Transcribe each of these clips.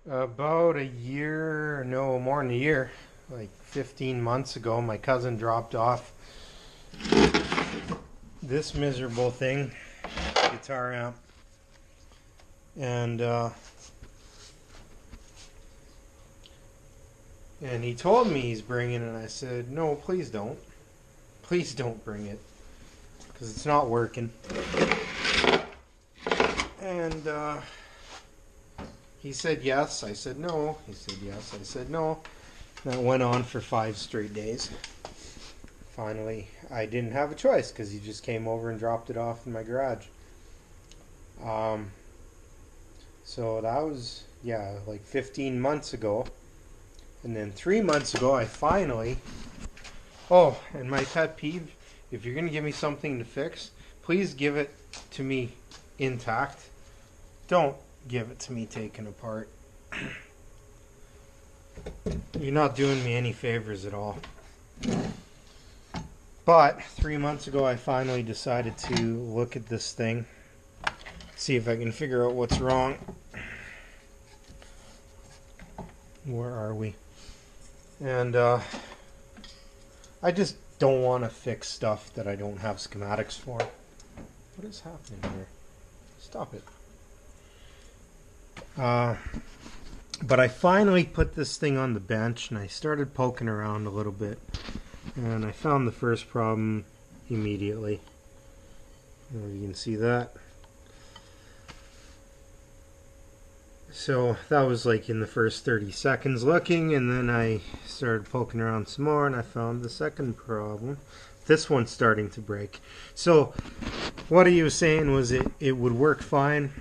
About a year, no, more than a year, like 15 months ago, my cousin dropped off this miserable thing, guitar amp, and and he told me he's bringing it, and I said, no, please don't bring it, because it's not working. And he said yes, I said no, he said yes, I said no. That went on for 5 straight days. Finally, I didn't have a choice because he just came over and dropped it off in my garage. Um, so that was, yeah, like 15 months ago. And then 3 months ago, I finally. Oh, and my pet peeve, if you're going to give me something to fix, please give it to me intact. Don't give it to me taken apart. You're not doing me any favors at all. But 3 months ago, I finally decided to look at this thing, see if I can figure out what's wrong. Where are we? And I just don't want to fix stuff that I don't have schematics for. What is happening here? Stop it. But I finally put this thing on the bench and I started poking around a little bit. And I found the first problem immediately. You can see that. So that was like in the first 30 seconds looking, and then I started poking around some more and I found the second problem. This one's starting to break. So what he was saying was it would work fine.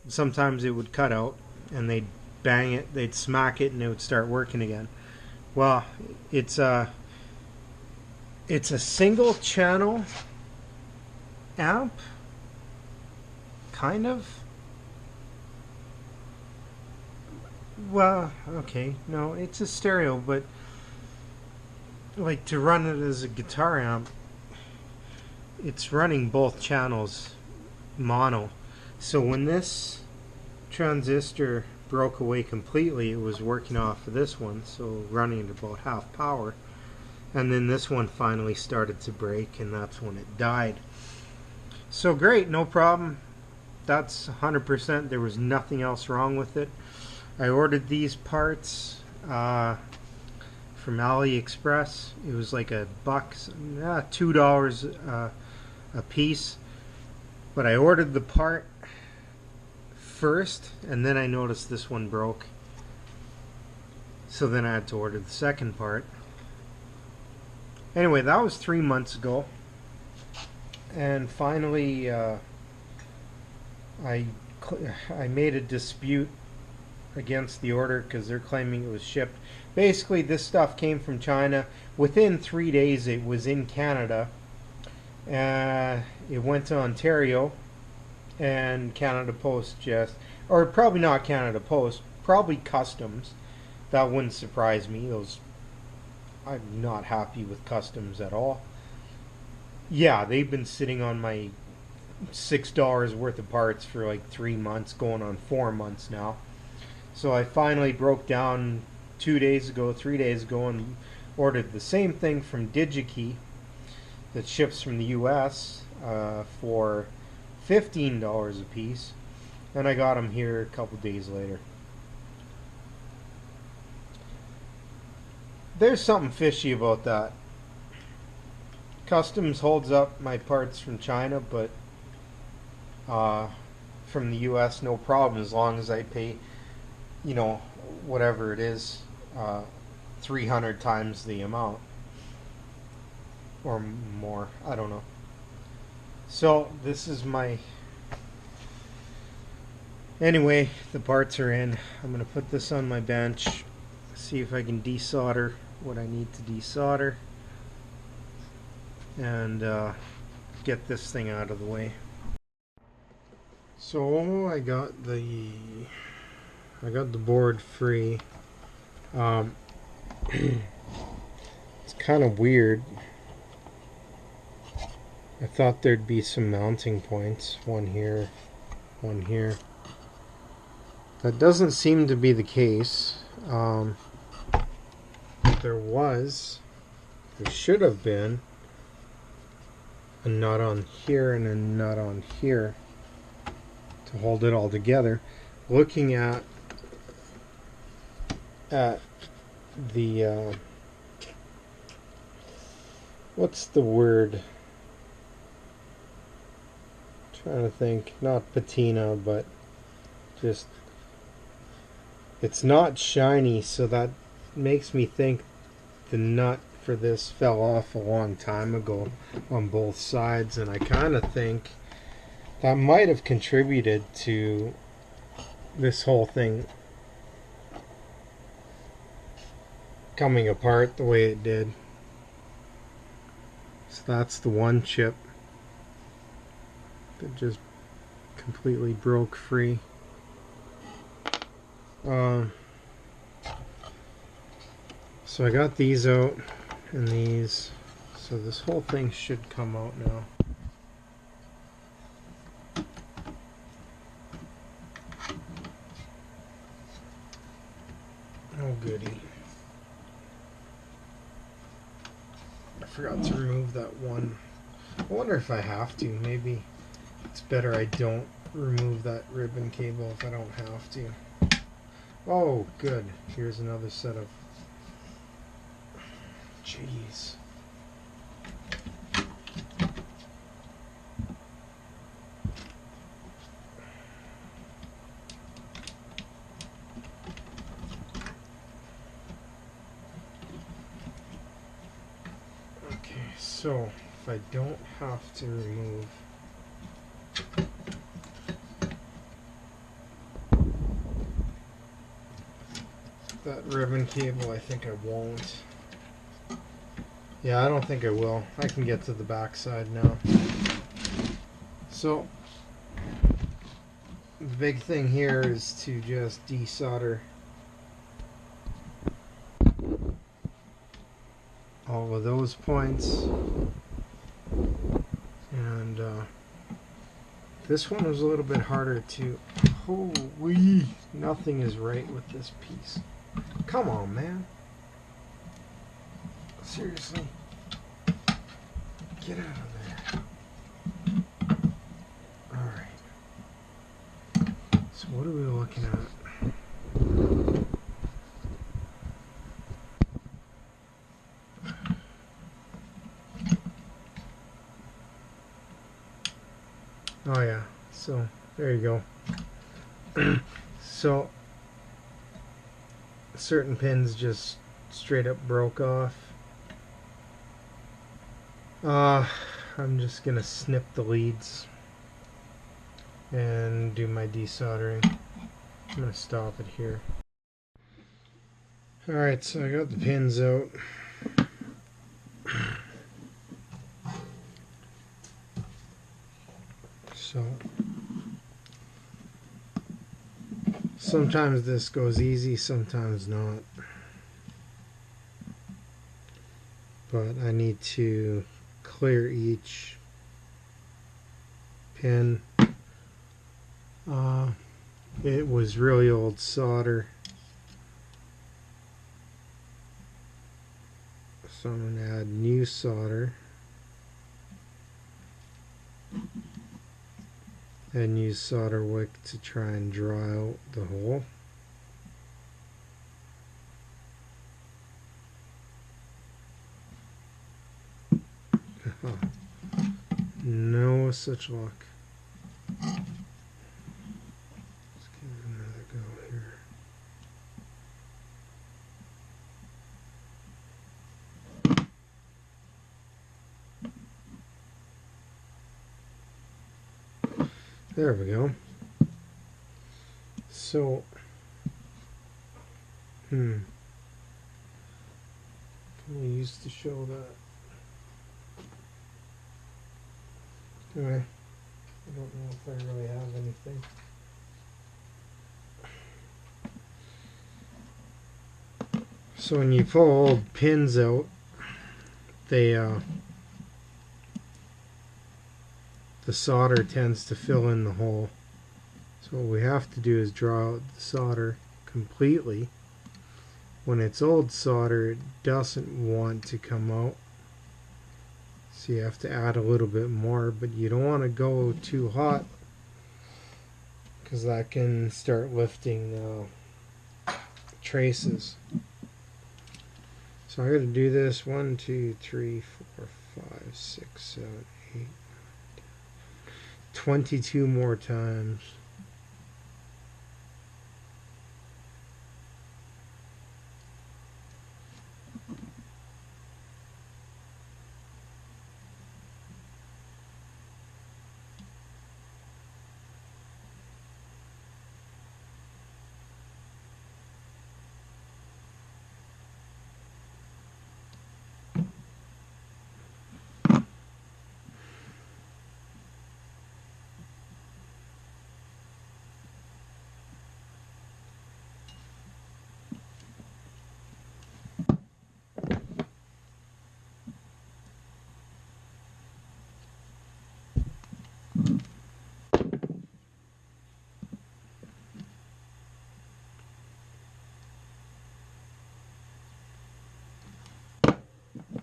Sometimes it would cut out and they'd bang it, they'd smack it, and it would start working again. Well, it's a single channel amp, kind of. Well, okay, no, it's a stereo, but like to run it as a guitar amp, it's running both channels mono. So when this transistor broke away completely, it was working off of this one, so running at about half power. And then this one finally started to break, and that's when it died. So great, no problem. That's 100%. There was nothing else wrong with it. I ordered these parts from AliExpress. It was like $2 a piece. But I ordered the part first, and then I noticed this one broke. So then I had to order the second part. Anyway, that was 3 months ago. And finally, I made a dispute against the order because they're claiming it was shipped. Basically, this stuff came from China. Within 3 days, it was in Canada. It went to Ontario, and Canada Post or probably not Canada Post, probably Customs. That wouldn't surprise me. I'm not happy with Customs at all. Yeah, they've been sitting on my $6 worth of parts for like 3 months, going on 4 months now. So I finally broke down 2 days ago, 3 days ago, and ordered the same thing from DigiKey that ships from the US for $15 a piece, and I got them here a couple days later. There's something fishy about that. Customs holds up my parts from China, but from the US, no problem, as long as I pay, whatever it is, 300 times the amount or more. I don't know. So this is my. Anyway, the parts are in. I'm going to put this on my bench, see if I can desolder what I need to desolder, and get this thing out of the way. So I got the board free. It's kind of weird. I thought there'd be some mounting points. One here, one here. That doesn't seem to be the case. There should have been a nut on here and a nut on here to hold it all together. Looking at the what's the word? Trying to think, not patina, but just it's not shiny, so that makes me think the nut for this fell off a long time ago on both sides, and I kind of think that might have contributed to this whole thing coming apart the way it did. So that's the one chip that just completely broke free. So I got these out and these, so this whole thing should come out now. Oh goody. I forgot to remove that one. I wonder if I have to. Maybe it's better I don't remove that ribbon cable if I don't have to. Oh, good. Here's another set of... Jeez. Okay, so if I don't have to remove that ribbon cable, I think I won't. Yeah, I don't think I will. I can get to the back side now. So the big thing here is to just desolder all of those points. And this one was a little bit harder to... Holy, nothing is right with this piece. Come on, man. Seriously. Get out of there. Alright. So what are we looking at? Oh yeah, so there you go. So certain pins just straight up broke off. I'm just gonna snip the leads and do my desoldering. I'm gonna stop it here. Alright, so I got the pins out. So sometimes this goes easy, sometimes not. But I need to clear each pin. It was really old solder, so I'm going to add new solder and use solder wick to try and draw out the hole. No such luck. Let's give it another go here. There we go. So, can we use to show that? Anyway, I don't know if I really have anything. So when you pull old pins out, they the solder tends to fill in the hole. So what we have to do is draw out the solder completely. When it's old solder, it doesn't want to come out. So you have to add a little bit more, but you don't want to go too hot because that can start lifting traces. So I'm going to do this 1, 2, 3, 4, 5, 6, 7, 8, 22 more times.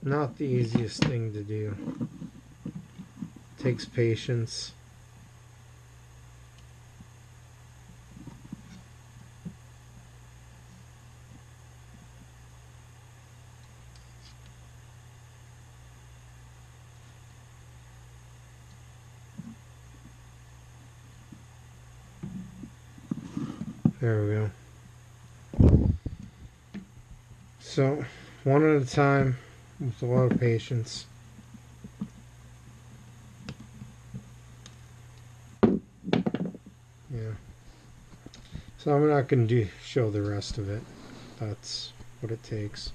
Not the easiest thing to do. Takes patience. There we go. So, one at a time with a lot of patience. Yeah. So I'm not going to show the rest of it. That's what it takes.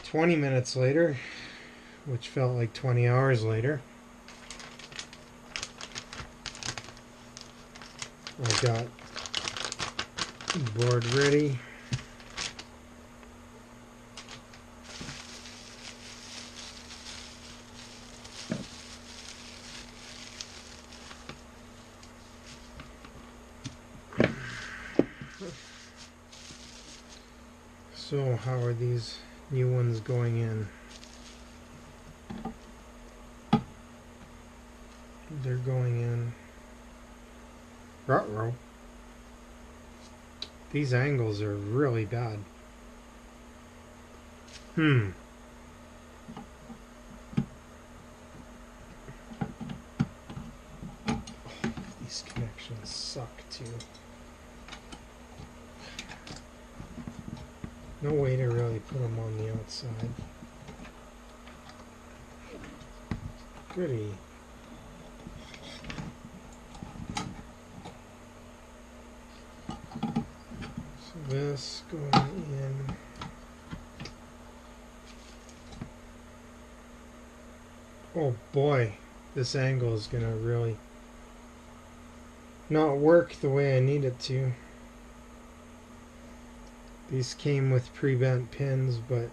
20 minutes later, which felt like 20 hours later, I got the board ready. So how are these new ones going in? They're going in. Ruh-roh. These angles are really bad. These connections suck too. No way to really put them on the outside. Goody. So this going in. Oh boy, this angle is gonna really not work the way I need it to. These came with pre-bent pins, but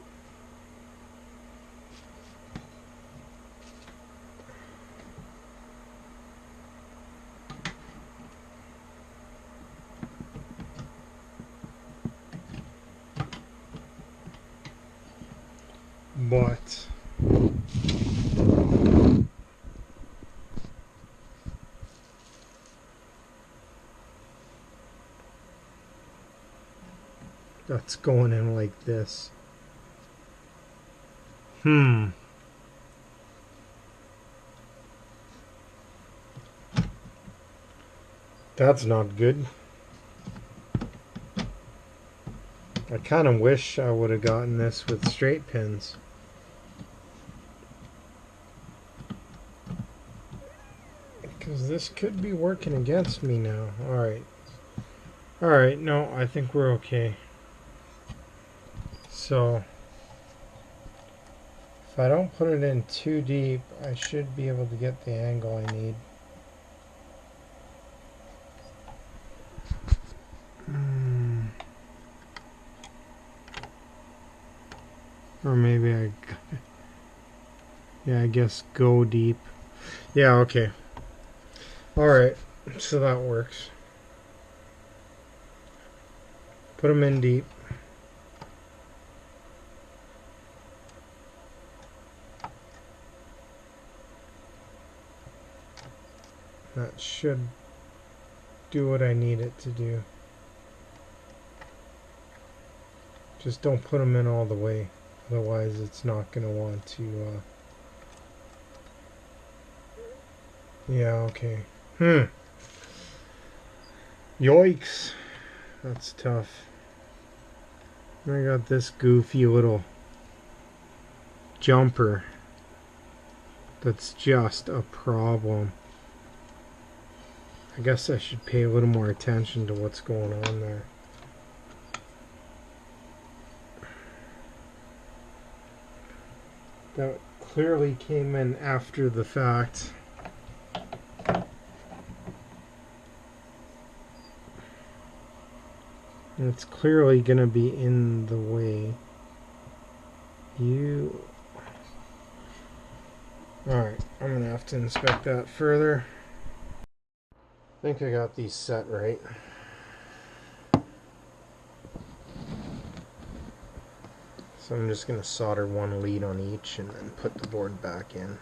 that's going in like this. That's not good. I kind of wish I would have gotten this with straight pins. Because this could be working against me now. Alright. Alright, no, I think we're okay. So, if I don't put it in too deep, I should be able to get the angle I need. Or maybe yeah, I guess go deep. Yeah, okay. Alright, So that works. Put them in deep. That should do what I need it to do. Just don't put them in all the way. Otherwise it's not going to want to... Yeah, okay. Yikes. That's tough. I got this goofy little jumper that's just a problem. I guess I should pay a little more attention to what's going on there. That clearly came in after the fact. It's clearly going to be in the way. Alright, I'm going to have to inspect that further. I think I got these set right. So I'm just going to solder one lead on each and then put the board back in.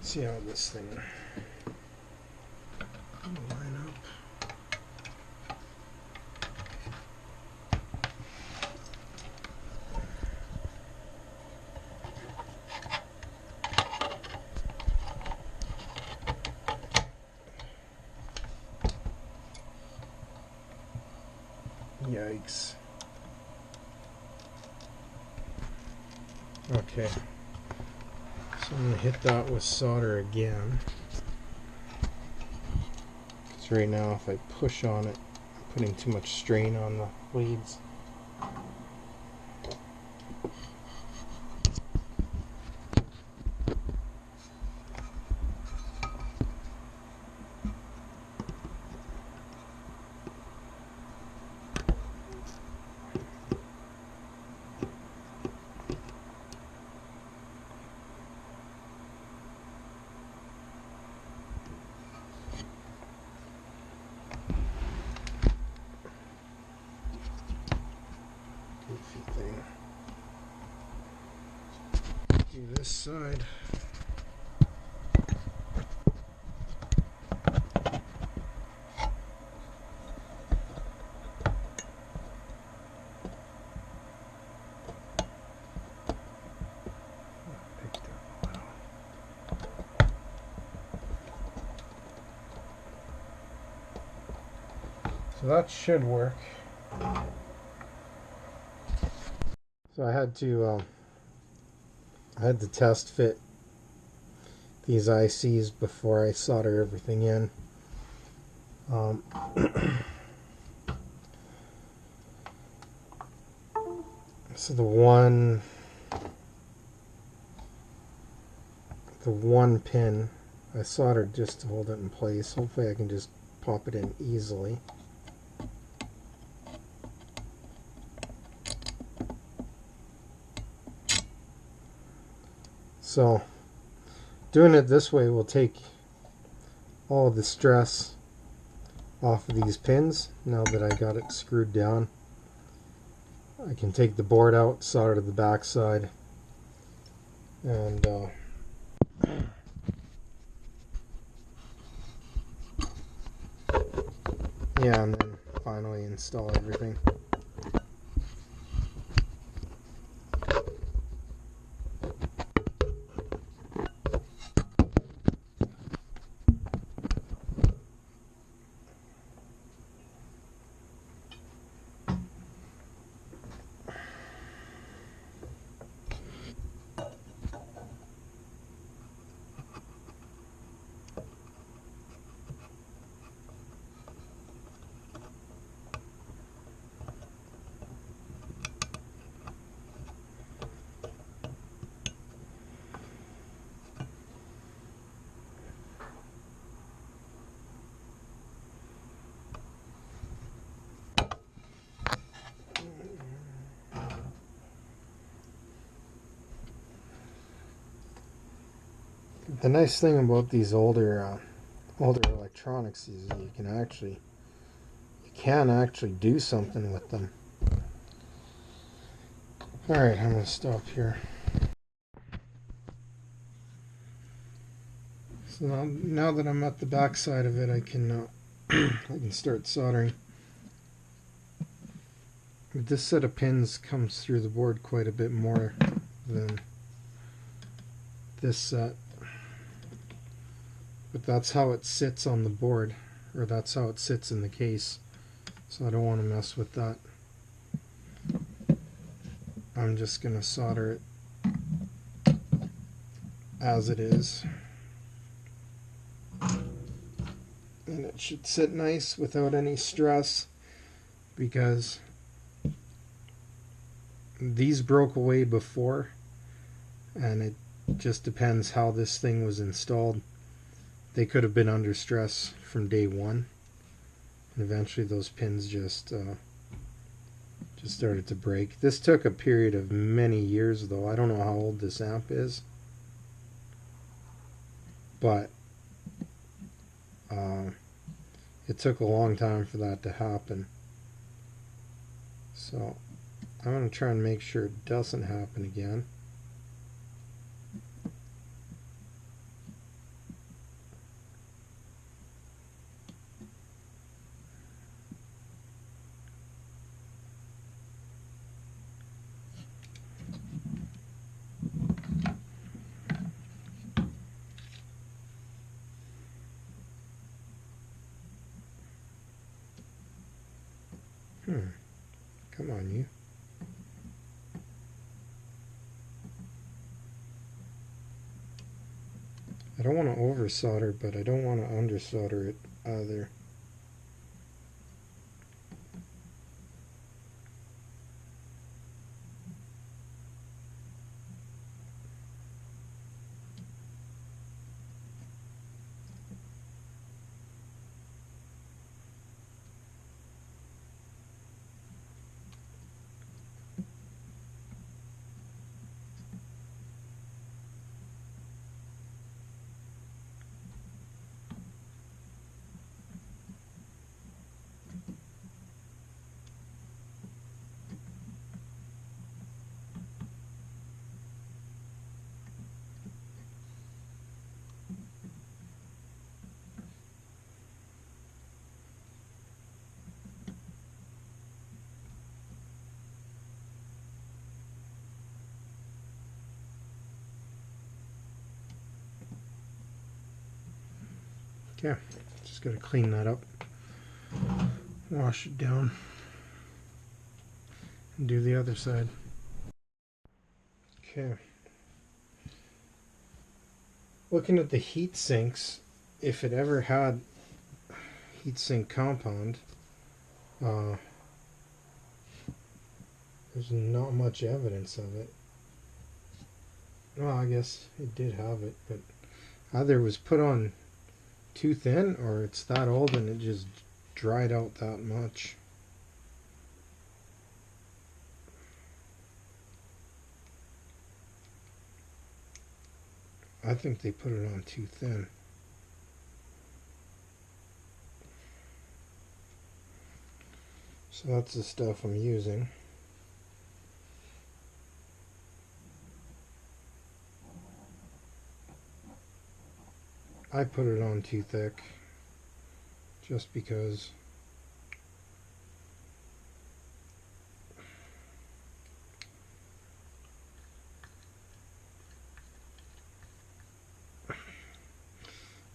See how this thing will line up. Yikes. Okay. So I'm going to hit that with solder again. Because right now if I push on it, I'm putting too much strain on the leads. Thing. Do this side. So that should work. So I had to test fit these ICs before I solder everything in. So the one pin I soldered just to hold it in place. Hopefully I can just pop it in easily. So doing it this way will take all the stress off of these pins. Now that I got it screwed down, I can take the board out, solder to the back side, And yeah, and then finally install everything. The nice thing about these older electronics is you can actually do something with them. All right, I'm gonna stop here. So now that I'm at the back side of it, I can I can start soldering. This set of pins comes through the board quite a bit more than this set, but that's how it sits on the board, or that's how it sits in the case, so I don't want to mess with that. I'm just going to solder it as it is, and it should sit nice without any stress, because these broke away before, and it just depends how this thing was installed. They could have been under stress from day one, and eventually those pins just started to break. This took a period of many years, though. I don't know how old this amp is, but it took a long time for that to happen. So I'm going to try and make sure it doesn't happen again. Come on, you. I don't want to over solder, but I don't want to under solder it either. Okay, just got to clean that up, wash it down, and do the other side. Okay. Looking at the heat sinks, if it ever had heatsink compound, there's not much evidence of it. Well, I guess it did have it, but either it was put on too thin, or it's that old and it just dried out that much. I think they put it on too thin. So that's the stuff I'm using. I put it on too thick just because.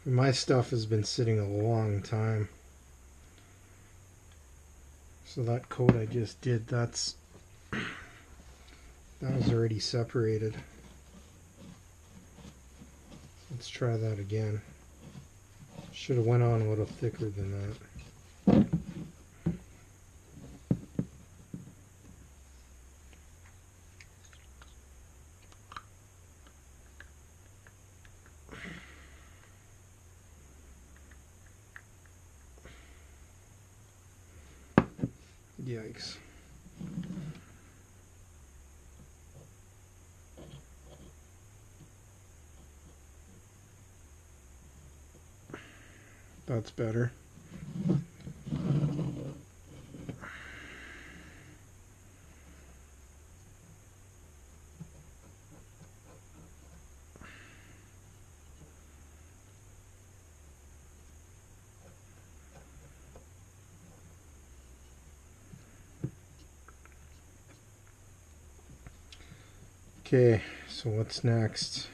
My stuff has been sitting a long time. So that coat I just did, that was already separated. Let's try that again. Should have went on a little thicker than that. Yikes. That's better. Okay, so what's next?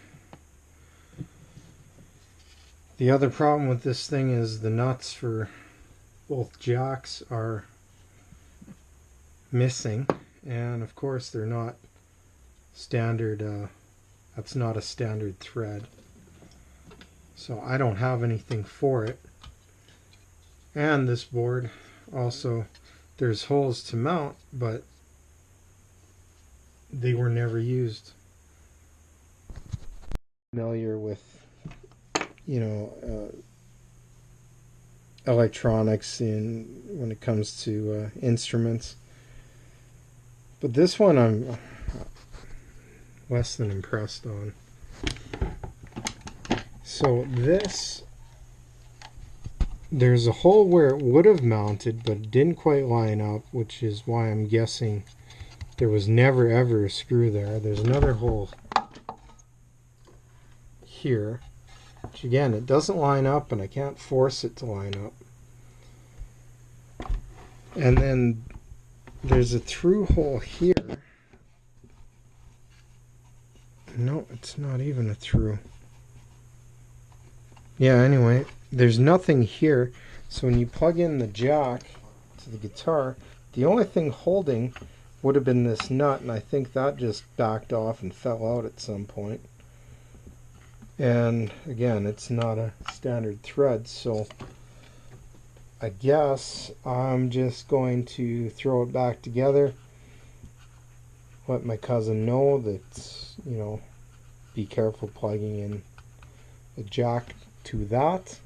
The other problem with this thing is the nuts for both jacks are missing, and of course they're not standard, that's not a standard thread, so I don't have anything for it. And this board also, there's holes to mount, but they were never used. Familiar with, you know, electronics when it comes to instruments, but this one I'm less than impressed on. So this, there's a hole where it would have mounted, but it didn't quite line up, which is why I'm guessing there was never ever a screw there. There's another hole here, which again, it doesn't line up and I can't force it to line up. And then there's a through hole here. No, it's not even a through. Yeah, anyway, there's nothing here. So when you plug in the jack to the guitar, the only thing holding would have been this nut, and I think that just backed off and fell out at some point. And again, it's not a standard thread, so I guess I'm just going to throw it back together, let my cousin know that, you know, be careful plugging in the jack to that.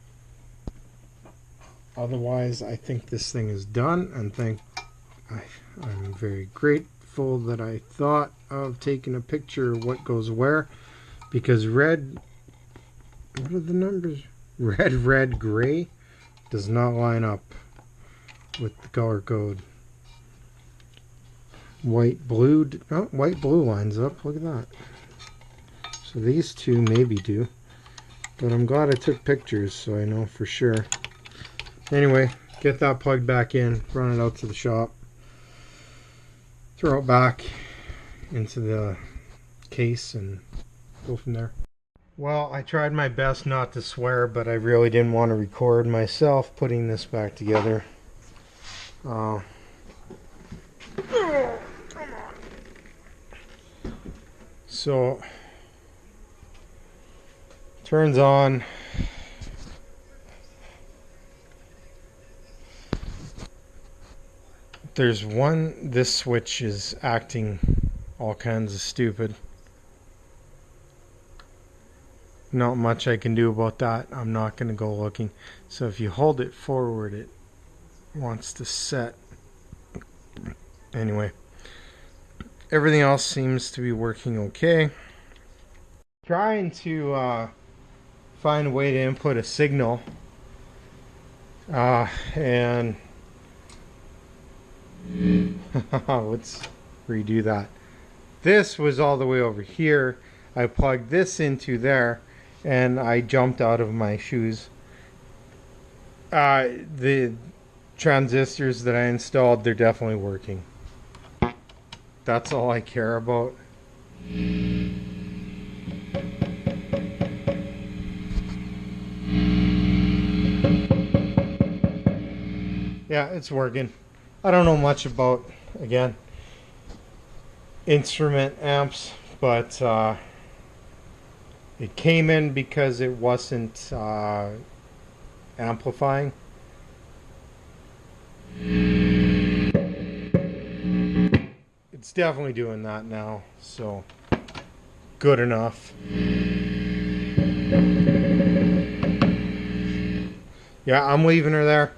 Otherwise, I think this thing is done, and I'm very grateful that I thought of taking a picture of what goes where, because red, what are the numbers? Red, gray does not line up with the color code. White, blue, oh, white, blue lines up. Look at that. So these two maybe do, but I'm glad I took pictures so I know for sure. Anyway, get that plugged back in, run it out to the shop, throw it back into the case, and go from there. Well, I tried my best not to swear, but I really didn't want to record myself putting this back together. So, turns on. There's one, this switch is acting all kinds of stupid. Not much I can do about that. I'm not going to go looking. So if you hold it forward, it wants to set. Anyway, everything else seems to be working okay. Trying to find a way to input a signal, and let's redo that. This was all the way over here. I plugged this into there, and I jumped out of my shoes. The transistors that I installed, they're definitely working. That's all I care about. Yeah, it's working. I don't know much about, again, instrument amps, but it came in because it wasn't amplifying. It's definitely doing that now, so good enough. Yeah, I'm leaving her there.